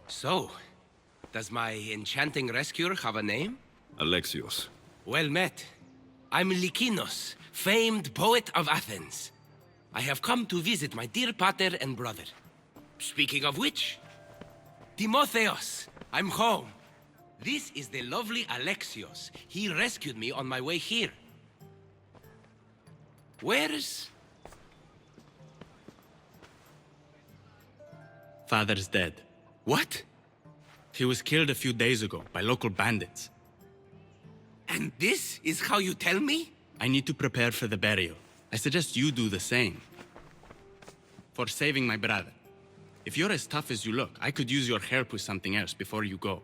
So, does my enchanting rescuer have a name? Alexios. Well met. I'm Lykinos, famed poet of Athens. I have come to visit my dear pater and brother. Speaking of which, Timotheos, I'm home. This is the lovely Alexios. He rescued me on my way here. Where's... Father's dead. What? He was killed a few days ago by local bandits. And this is how you tell me? I need to prepare for the burial. I suggest you do the same. For saving my brother. If you're as tough as you look, I could use your help with something else before you go.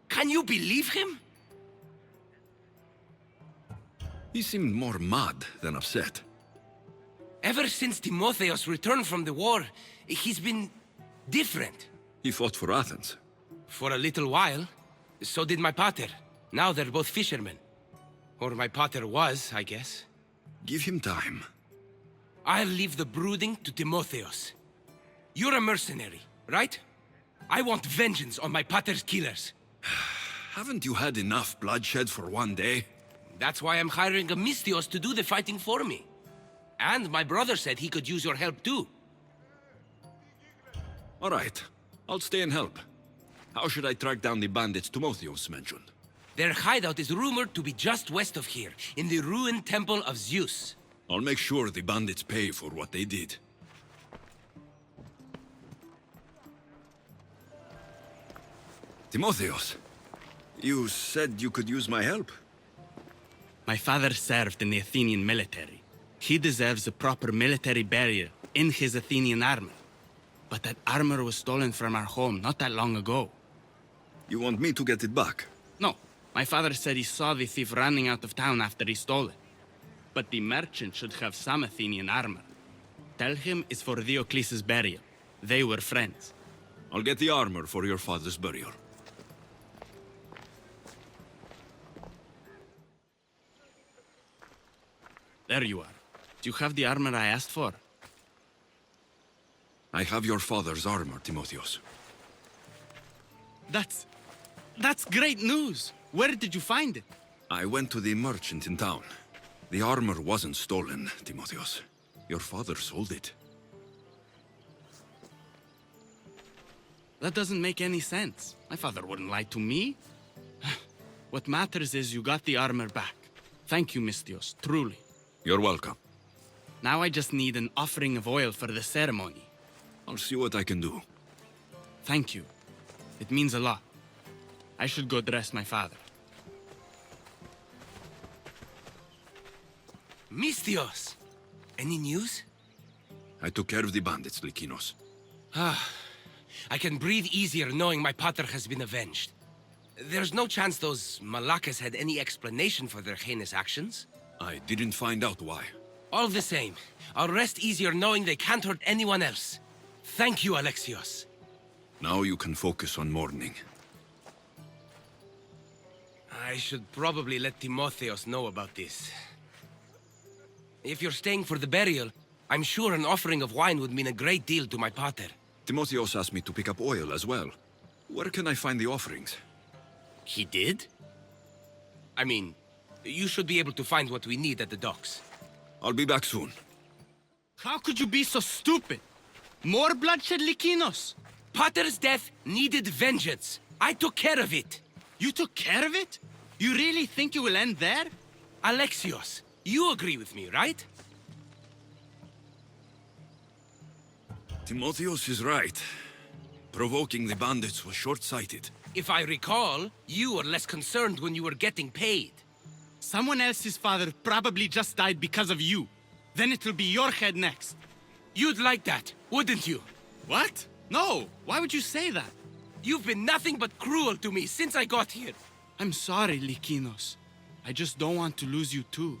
Can you believe him? He seemed more mad than upset. Ever since Timotheos returned from the war, he's been different. He fought for Athens. For a little while. So did my pater. Now they're both fishermen. Or my pater was, I guess. Give him time. I'll leave the brooding to Timotheos. You're a mercenary, right? I want vengeance on my pater's killers. Haven't you had enough bloodshed for one day? That's why I'm hiring a Mystios to do the fighting for me. And my brother said he could use your help too. All right. I'll stay and help. How should I track down the bandits Timotheos mentioned? Their hideout is rumored to be just west of here, in the ruined temple of Zeus. I'll make sure the bandits pay for what they did. Timotheos, you said you could use my help? My father served in the Athenian military. He deserves a proper military burial in his Athenian armor. But that armor was stolen from our home not that long ago. You want me to get it back? No, my father said he saw the thief running out of town after he stole it. But the merchant should have some Athenian armor. Tell him it's for Diocles' burial. They were friends. I'll get the armor for your father's burial. There you are. Do you have the armor I asked for? I have your father's armor, Timotheos. That's great news! Where did you find it? I went to the merchant in town. The armor wasn't stolen, Timotheos. Your father sold it. That doesn't make any sense. My father wouldn't lie to me. What matters is you got the armor back. Thank you, Mystios, truly. You're welcome. Now I just need an offering of oil for the ceremony. I'll see what I can do. Thank you. It means a lot. I should go dress my father. Mystios! Any news? I took care of the bandits, Lykinos. I can breathe easier knowing my pater has been avenged. There's no chance those Malakas had any explanation for their heinous actions? I didn't find out why. All the same, I'll rest easier knowing they can't hurt anyone else. Thank you, Alexios. Now you can focus on mourning. I should probably let Timotheos know about this. If you're staying for the burial, I'm sure an offering of wine would mean a great deal to my pater. Timotheos asked me to pick up oil as well. Where can I find the offerings? He did? I mean, you should be able to find what we need at the docks. I'll be back soon. How could you be so stupid? More bloodshed, Lykinos? Pater's death needed vengeance. I took care of it. You took care of it? You really think it will end there? Alexios, you agree with me, right? Timotheos is right. Provoking the bandits was short-sighted. If I recall, you were less concerned when you were getting paid. Someone else's father probably just died because of you. Then it'll be your head next. You'd like that, wouldn't you? What? No! Why would you say that? You've been nothing but cruel to me since I got here. I'm sorry, Lykinos. I just don't want to lose you too.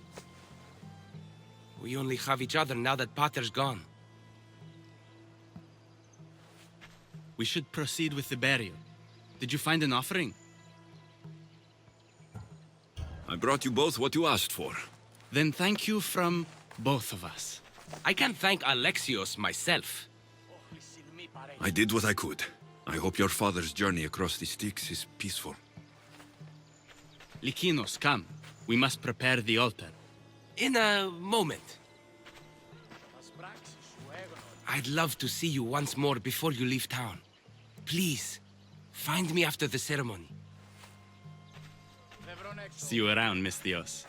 We only have each other now that Pater's gone. We should proceed with the burial. Did you find an offering? I brought you both what you asked for. Then thank you from both of us. I can't thank Alexios myself. I did what I could. I hope your father's journey across the Styx is peaceful. Lykinos, come. We must prepare the altar. In a moment. I'd love to see you once more before you leave town. Please, find me after the ceremony. See you around, Timotheos.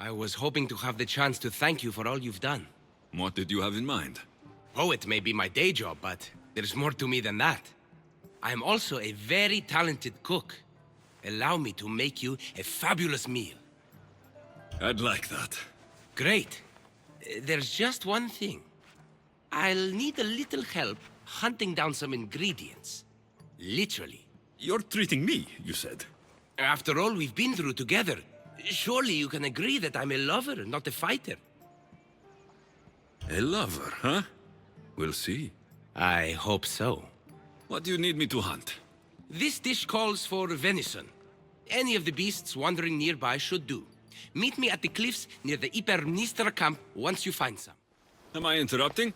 I was hoping to have the chance to thank you for all you've done. What did you have in mind? Poet may be my day job, but there's more to me than that. I'm also a very talented cook. Allow me to make you a fabulous meal. I'd like that. Great. There's just one thing. I'll need a little help hunting down some ingredients. Literally. You're treating me, you said. After all we've been through together, surely you can agree that I'm a lover, not a fighter. A lover, huh? We'll see. I hope so. What do you need me to hunt? This dish calls for venison. Any of the beasts wandering nearby should do. Meet me at the cliffs near the Ipernistra camp once you find some. Am I interrupting?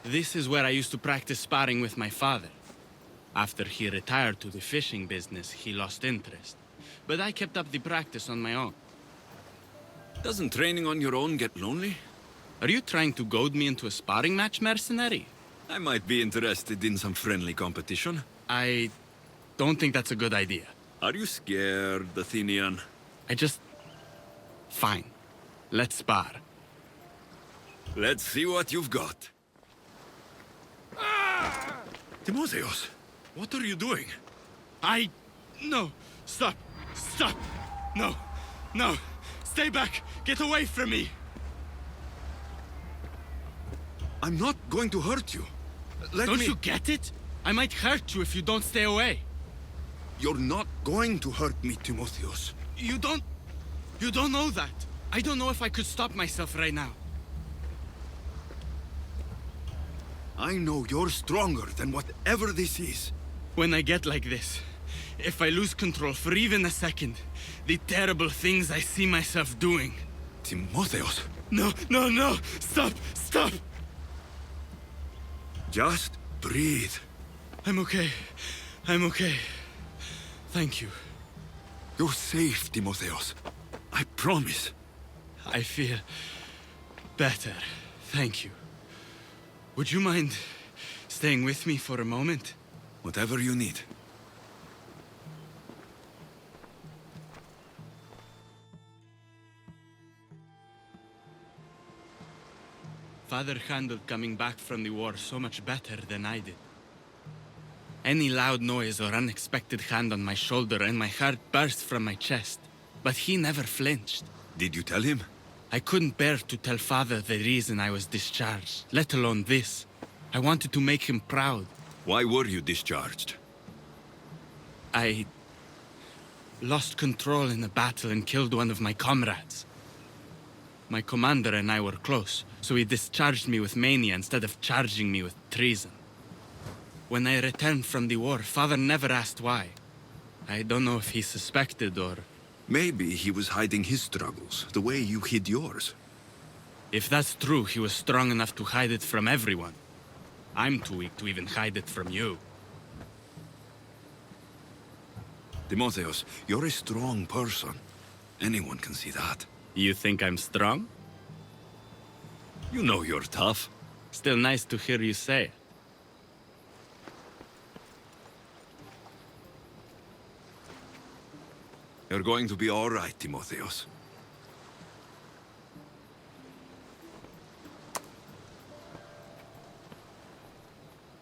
This is where I used to practice sparring with my father. After he retired to the fishing business, he lost interest. But I kept up the practice on my own. Doesn't training on your own get lonely? Are you trying to goad me into a sparring match, mercenary? I might be interested in some friendly competition. I don't think that's a good idea. Are you scared, Athenian? Fine. Let's spar. Let's see what you've got. Timotheos, what are you doing? No! Stop! Stop! No! No! Stay back! Get away from me! I'm not going to hurt you. Don't you get it? I might hurt you if you don't stay away. You're not going to hurt me, Timotheos. You don't know that. I don't know if I could stop myself right now. I know you're stronger than whatever this is. When I get like this, if I lose control for even a second, the terrible things I see myself doing. Timotheos. No, no, no! Stop! Stop! Just breathe. I'm okay. I'm okay. Thank you. You're safe, Timotheos. I promise. I feel better. Thank you. Would you mind staying with me for a moment? Whatever you need. Father handled coming back from the war so much better than I did. Any loud noise or unexpected hand on my shoulder and my heart burst from my chest. But he never flinched. Did you tell him? I couldn't bear to tell Father the reason I was discharged, let alone this. I wanted to make him proud. Why were you discharged? I lost control in a battle and killed one of my comrades. My commander and I were close, so he discharged me with mania instead of charging me with treason. When I returned from the war, Father never asked why. I don't know if he suspected or... Maybe he was hiding his struggles, the way you hid yours. If that's true, he was strong enough to hide it from everyone. I'm too weak to even hide it from you. Timotheos, you're a strong person. Anyone can see that. You think I'm strong? You know you're tough. Still nice to hear you say it. You're going to be all right, Timotheos.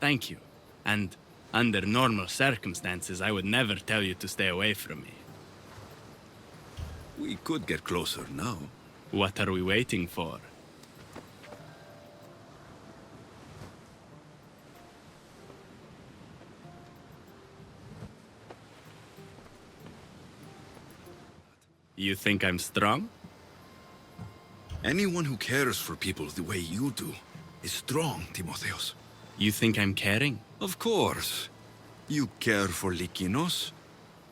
Thank you. And Under normal circumstances, I would never tell you to stay away from me. We could get closer now. What are we waiting for? You think I'm strong? Anyone who cares for people the way you do is strong, Timotheos. You think I'm caring? Of course. You care for Lykinos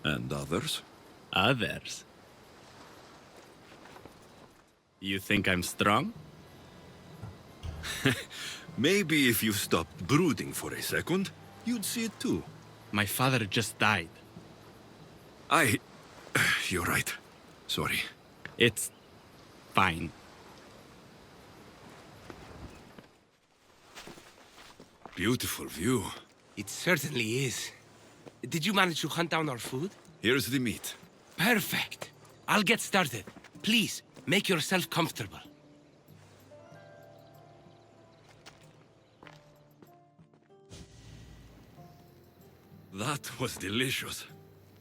and others. Others? You think I'm strong? Maybe if you stopped brooding for a second, you'd see it too. My father just died. You're right. Sorry. It's fine. Beautiful view. It certainly is. Did you manage to hunt down our food? Here's the meat. Perfect. I'll get started. Please, make yourself comfortable. That was delicious.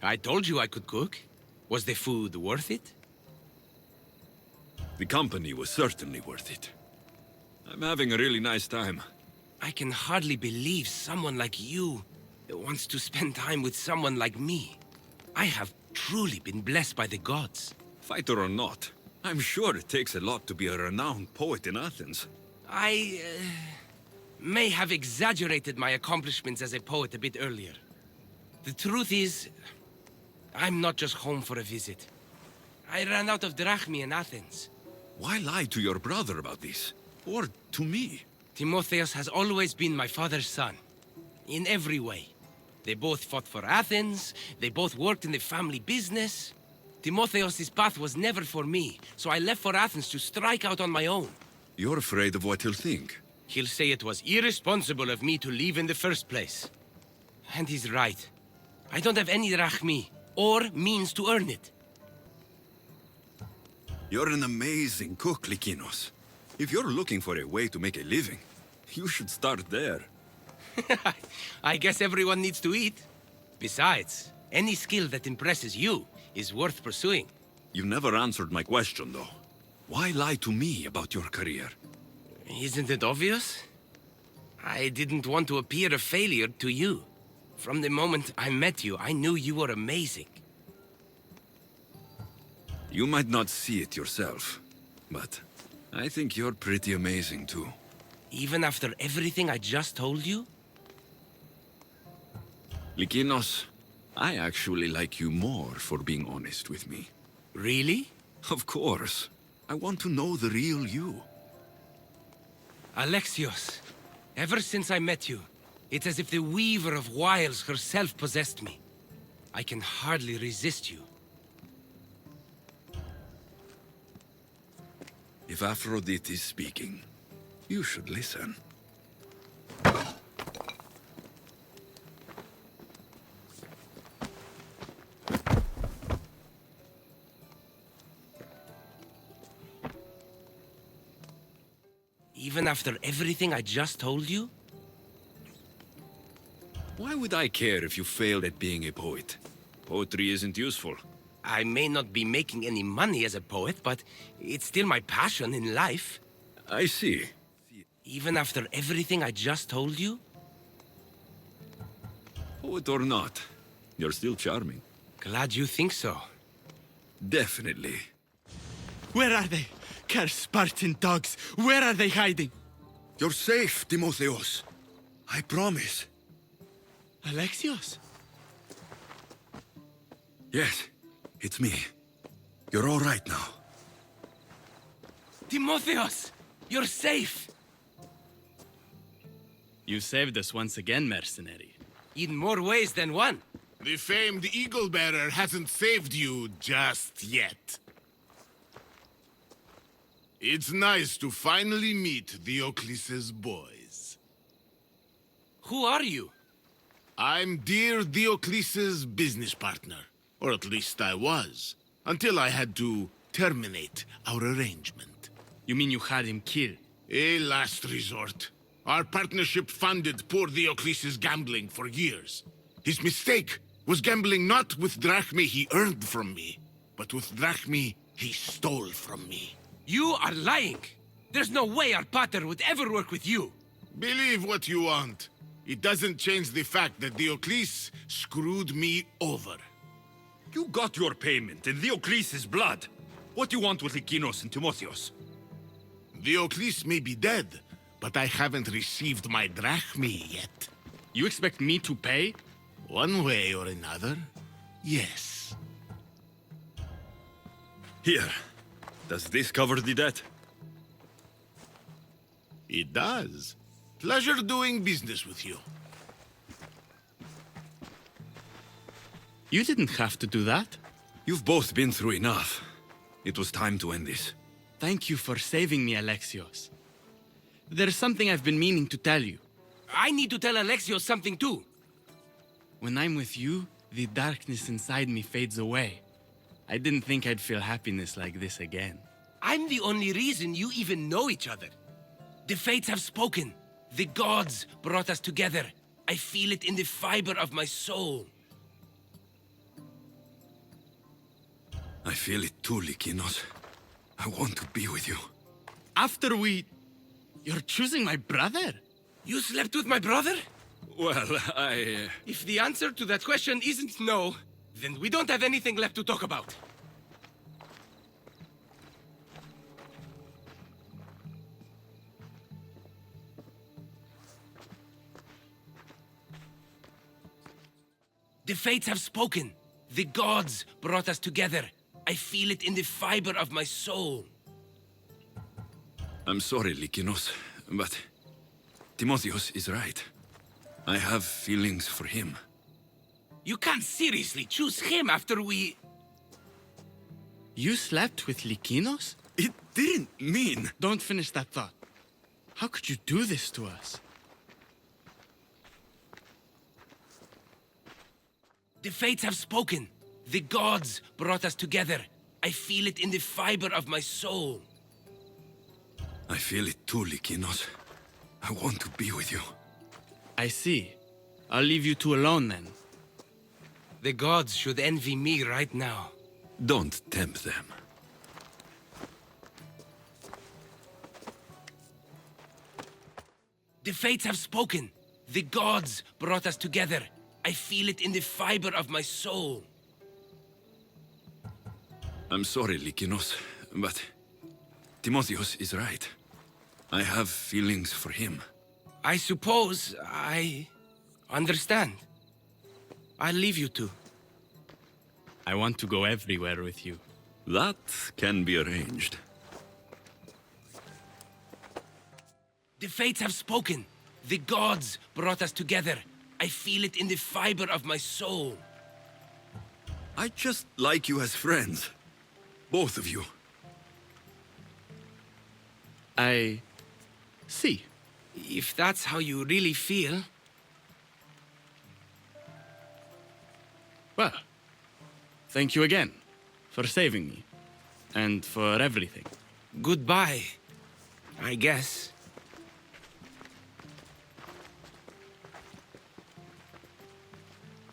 I told you I could cook. Was the food worth it? The company was certainly worth it. I'm having a really nice time. I can hardly believe someone like you wants to spend time with someone like me. I have truly been blessed by the gods. Fighter or not, I'm sure it takes a lot to be a renowned poet in Athens. I may have exaggerated my accomplishments as a poet a bit earlier. The truth is, I'm not just home for a visit. I ran out of drachmi in Athens. Why lie to your brother about this? Or to me? Timotheos has always been my father's son. In every way. They both fought for Athens, they both worked in the family business. Timotheos' path was never for me, so I left for Athens to strike out on my own. You're afraid of what he'll think. He'll say it was irresponsible of me to leave in the first place. And he's right. I don't have any drachmi, or means to earn it. You're an amazing cook, Lykinos. If you're looking for a way to make a living, you should start there. I guess everyone needs to eat. Besides, any skill that impresses you is worth pursuing. You never answered my question, though. Why lie to me about your career? Isn't it obvious? I didn't want to appear a failure to you. From the moment I met you, I knew you were amazing. You might not see it yourself, but I think you're pretty amazing, too. Even after everything I just told you? Lykinos, I actually like you more for being honest with me. Really? Of course. I want to know the real you. Alexios, ever since I met you, it's as if the Weaver of Wiles herself possessed me. I can hardly resist you. If Aphrodite is speaking, you should listen. Even after everything I just told you? Why would I care if you failed at being a poet? Poetry isn't useful. I may not be making any money as a poet, but it's still my passion in life. I see. Even after everything I just told you? Poet or not, you're still charming. Glad you think so. Definitely. Where are they? Cursed Spartan dogs! Where are they hiding? You're safe, Timotheos. I promise. Alexios? Yes, it's me. You're all right now. Timotheos! You're safe! You saved us once again, mercenary. In more ways than one. The famed Eagle Bearer hasn't saved you just yet. It's nice to finally meet Diocles' boys. Who are you? I'm dear Diocles' business partner. Or at least I was. Until I had to terminate our arrangement. You mean you had him killed? A last resort. Our partnership funded poor Diocles' gambling for years. His mistake was gambling not with drachmae he earned from me, but with drachmae he stole from me. You are lying. There's no way our pater would ever work with you. Believe what you want. It doesn't change the fact that Diocles screwed me over. You got your payment in Diocles' blood. What do you want with Lykinos and Timotheos? Diocles may be dead, but I haven't received my drachmae yet. You expect me to pay? One way or another, yes. Here. Does this cover the debt? It does. Pleasure doing business with you. You didn't have to do that. You've both been through enough. It was time to end this. Thank you for saving me, Alexios. There's something I've been meaning to tell you. I need to tell Alexios something too. When I'm with you, the darkness inside me fades away. I didn't think I'd feel happiness like this again. I'm the only reason you even know each other. The fates have spoken. The gods brought us together. I feel it in the fiber of my soul. I feel it too, Lykinos. I want to be with you. After You're choosing my brother? You slept with my brother? Well, If the answer to that question isn't no, then we don't have anything left to talk about. The fates have spoken. The gods brought us together. I feel it in the fiber of my soul. I'm sorry, Lykinos, but Timotheos is right. I have feelings for him. You can't seriously choose him after we... You slept with Lykinos? It didn't mean... Don't finish that thought. How could you do this to us? The fates have spoken. The gods brought us together. I feel it in the fiber of my soul. I feel it too, Lykinos. I want to be with you. I see. I'll leave you two alone then. The gods should envy me right now. Don't tempt them. The fates have spoken. The gods brought us together. I feel it in the fiber of my soul. I'm sorry, Lykinos, but Timotheos is right. I have feelings for him. I suppose I understand. I'll leave you two. I want to go everywhere with you. That can be arranged. The fates have spoken. The gods brought us together. I feel it in the fiber of my soul. I just like you as friends. Both of you. I see. If that's how you really feel... Well, thank you again for saving me and for everything. Goodbye, I guess.